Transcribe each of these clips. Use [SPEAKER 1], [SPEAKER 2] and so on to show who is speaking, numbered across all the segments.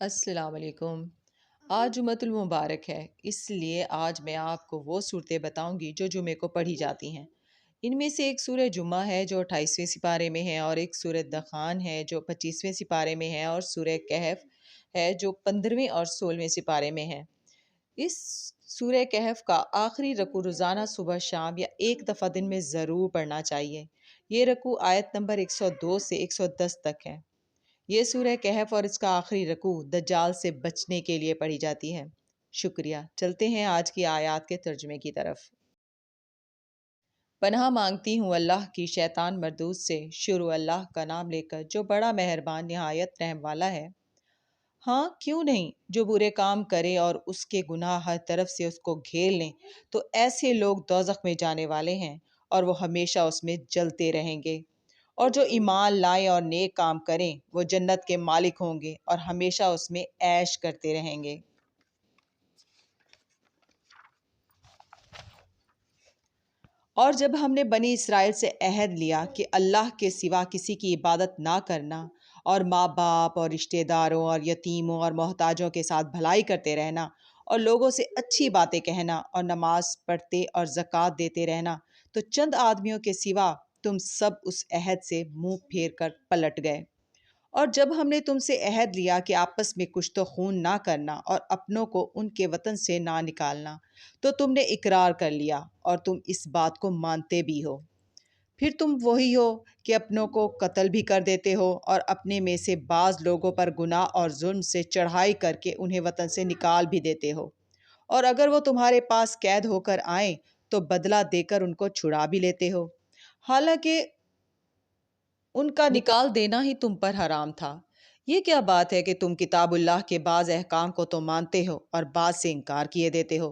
[SPEAKER 1] السلام علیکم۔ آج جمعۃ المبارک ہے، اس لیے آج میں آپ کو وہ صورتیں بتاؤں گی جو جمعے کو پڑھی جاتی ہیں۔ ان میں سے ایک سورہ جمعہ ہے جو 28ویں سپارے میں ہے، اور ایک سورہ دخان ہے جو 25ویں سپارے میں ہے، اور سورہ کہف ہے جو 15ویں اور 16ویں سپارے میں ہے۔ اس سورہ کہف کا آخری رکوع روزانہ صبح شام یا ایک دفعہ دن میں ضرور پڑھنا چاہیے۔ یہ رکوع آیت نمبر 102 سے 110 تک ہے۔ یہ سورہ کہف اور اس کا آخری رکوع دجال سے بچنے کے لیے پڑھی جاتی ہے۔ شکریہ۔ چلتے ہیں آج کی آیات کے ترجمے کی طرف۔ پناہ مانگتی ہوں اللہ کی شیطان مردود سے۔ شروع اللہ کا نام لے کر جو بڑا مہربان نہایت رحم والا ہے۔ ہاں کیوں نہیں، جو برے کام کرے اور اس کے گناہ ہر طرف سے اس کو گھیر لیں تو ایسے لوگ دوزخ میں جانے والے ہیں اور وہ ہمیشہ اس میں جلتے رہیں گے۔ اور جو ایمان لائیں اور نیک کام کریں وہ جنت کے مالک ہوں گے اور ہمیشہ اس میں عیش کرتے رہیں گے۔ اور جب ہم نے بنی اسرائیل سے عہد لیا کہ اللہ کے سوا کسی کی عبادت نہ کرنا، اور ماں باپ اور رشتہ داروں اور یتیموں اور محتاجوں کے ساتھ بھلائی کرتے رہنا، اور لوگوں سے اچھی باتیں کہنا، اور نماز پڑھتے اور زکوٰۃ دیتے رہنا، تو چند آدمیوں کے سوا تم سب اس عہد سے منہ پھیر کر پلٹ گئے۔ اور جب ہم نے تم سے عہد لیا کہ آپس میں کشت و خون نہ کرنا اور اپنوں کو ان کے وطن سے نہ نکالنا، تو تم نے اقرار کر لیا اور تم اس بات کو مانتے بھی ہو۔ پھر تم وہی ہو کہ اپنوں کو قتل بھی کر دیتے ہو اور اپنے میں سے بعض لوگوں پر گناہ اور ظلم سے چڑھائی کر کے انہیں وطن سے نکال بھی دیتے ہو، اور اگر وہ تمہارے پاس قید ہو کر آئیں تو بدلہ دے کر ان کو چھڑا بھی لیتے ہو، حالانکہ ان کا نکال دینا ہی تم پر حرام تھا۔ یہ کیا بات ہے کہ تم کتاب اللہ کے بعض احکام کو تو مانتے ہو اور بعض سے انکار کیے دیتے ہو؟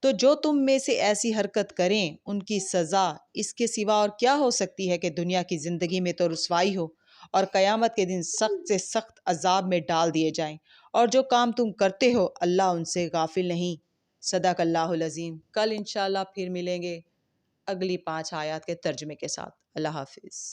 [SPEAKER 1] تو جو تم میں سے ایسی حرکت کریں ان کی سزا اس کے سوا اور کیا ہو سکتی ہے کہ دنیا کی زندگی میں تو رسوائی ہو اور قیامت کے دن سخت سے سخت عذاب میں ڈال دیے جائیں، اور جو کام تم کرتے ہو اللہ ان سے غافل نہیں۔ صدق اللہ العظیم۔ کل انشاءاللہ پھر ملیں گے اگلی 5 آیات کے ترجمے کے ساتھ۔ اللہ حافظ۔